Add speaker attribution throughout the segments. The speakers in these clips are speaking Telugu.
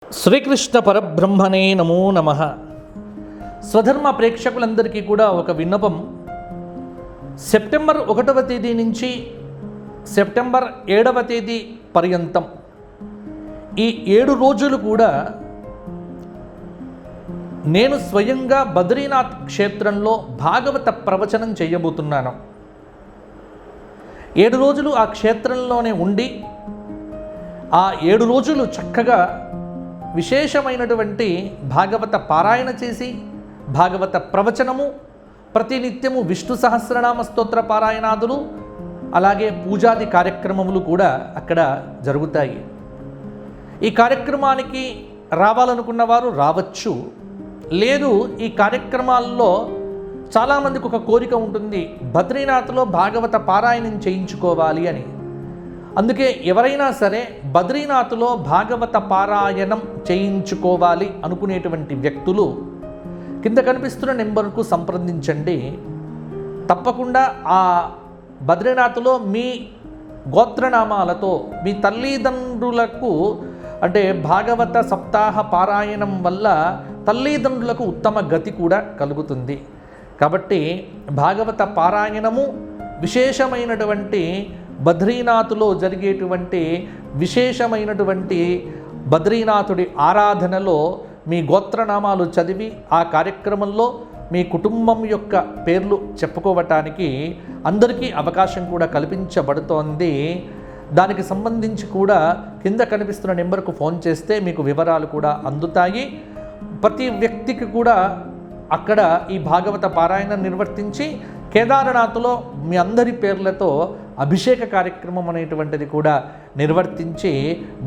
Speaker 1: శ్రీకృష్ణ పరబ్రహ్మణే నమో నమః. స్వధర్మ ప్రేక్షకులందరికీ కూడా ఒక విన్నపం. సెప్టెంబర్ 1వ తేదీ నుంచి సెప్టెంబర్ 7వ తేదీ పర్యంతం ఈ 7 రోజులు కూడా నేను స్వయంగా బద్రీనాథ్ క్షేత్రంలో భాగవత ప్రవచనం చేయబోతున్నాను. 7 రోజులు ఆ క్షేత్రంలోనే ఉండి ఆ 7 రోజులు చక్కగా విశేషమైనటువంటి భాగవత పారాయణ చేసి భాగవత ప్రవచనము, ప్రతినిత్యము విష్ణు సహస్రనామ స్తోత్ర పారాయణాదులు, అలాగే పూజాది కార్యక్రమములు కూడా అక్కడ జరుగుతాయి. ఈ కార్యక్రమానికి రావాలనుకున్న వారు రావచ్చు. లేదు, ఈ కార్యక్రమాల్లో చాలామందికి ఒక కోరిక ఉంటుంది, బద్రీనాథ్లో భాగవత పారాయణం చేయించుకోవాలి అని. అందుకే ఎవరైనా సరే బద్రీనాథ్లో భాగవత పారాయణం చేయించుకోవాలి అనుకునేటువంటి వ్యక్తులు కింద కనిపిస్తున్న నెంబర్కు సంప్రదించండి. తప్పకుండా ఆ బద్రీనాథ్లో మీ గోత్రనామాలతో మీ తల్లిదండ్రులకు, అంటే భాగవత సప్తాహ పారాయణం వల్ల తల్లిదండ్రులకు ఉత్తమ గతి కూడా కలుగుతుంది. కాబట్టి భాగవత పారాయణము విశేషమైనటువంటి బద్రీనాథ్లో జరిగేటువంటి విశేషమైనటువంటి బద్రీనాథుడి ఆరాధనలో మీ గోత్రనామాలు చదివి ఆ కార్యక్రమంలో మీ కుటుంబం యొక్క పేర్లు చెప్పుకోవటానికి అందరికీ అవకాశం కూడా కల్పించబడుతోంది. దానికి సంబంధించి కూడా కింద కనిపిస్తున్న నెంబర్కు ఫోన్ చేస్తే మీకు వివరాలు కూడా అందుతాయి. ప్రతి వ్యక్తికి కూడా అక్కడ ఈ భాగవత పారాయణ నిర్వర్తించి కేదారనాథ్లో మీ అందరి పేర్లతో అభిషేక కార్యక్రమం అనేటువంటిది కూడా నిర్వర్తించి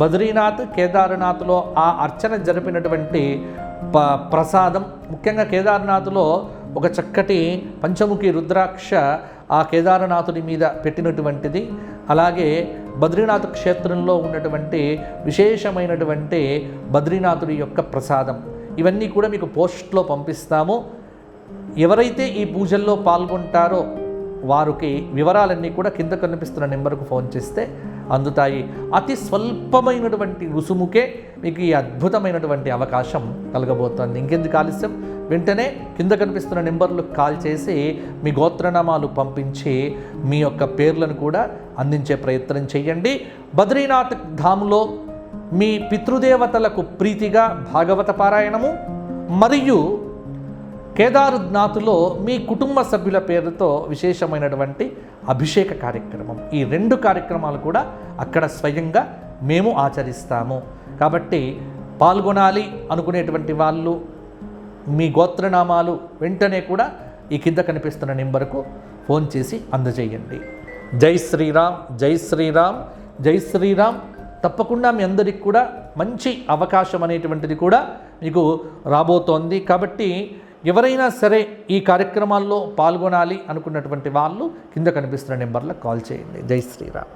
Speaker 1: బద్రీనాథ్ కేదారనాథ్లో ఆ అర్చన జరిపినటువంటి ప్రసాదం, ముఖ్యంగా కేదారనాథ్లో ఒక చక్కటి పంచముఖి రుద్రాక్ష ఆ కేదారనాథుడి మీద పెట్టినటువంటిది, అలాగే బద్రీనాథ్ క్షేత్రంలో ఉన్నటువంటి విశేషమైనటువంటి బద్రీనాథుడి యొక్క ప్రసాదం, ఇవన్నీ కూడా మీకు పోస్ట్లో పంపిస్తాము. ఎవరైతే ఈ పూజల్లో పాల్గొంటారో వారికి వివరాలన్నీ కూడా కింద కనిపిస్తున్న నెంబర్కు ఫోన్ చేస్తే అందుతాయి. అతి స్వల్పమైనటువంటి రుసుముకే మీకు ఈ అద్భుతమైనటువంటి అవకాశం కలగబోతోంది. ఇంకెందుకు ఆలస్యం, వెంటనే కింద కనిపిస్తున్న నెంబర్లకు కాల్ చేసి మీ గోత్రనామాలు పంపించి మీ యొక్క పేర్లను కూడా అందించే ప్రయత్నం చేయండి. బద్రీనాథ్ ధామ్లో మీ పితృదేవతలకు ప్రీతిగా భాగవత పారాయణము మరియు కేదార్నాథ్లో మీ కుటుంబ సభ్యుల పేరుతో విశేషమైనటువంటి అభిషేక కార్యక్రమం, ఈ 2 కార్యక్రమాలు కూడా అక్కడ స్వయంగా మేము ఆచరిస్తాము. కాబట్టి పాల్గొనాలి అనుకునేటువంటి వాళ్ళు మీ గోత్రనామాలు వెంటనే కూడా ఈ కింద కనిపిస్తున్న నెంబర్కు ఫోన్ చేసి అందజేయండి. జై శ్రీరామ్, జై శ్రీరామ్, జై శ్రీరామ్. తప్పకుండా మీ అందరికి కూడా మంచి అవకాశం అనేటువంటిది కూడా మీకు రాబోతోంది. కాబట్టి ఎవరైనా సరే ఈ కార్యక్రమాల్లో పాల్గొనాలి అనుకున్నటువంటి వాళ్ళు కింద కనిపిస్తున్న నెంబర్లకు కాల్ చేయండి. జై శ్రీరామ్.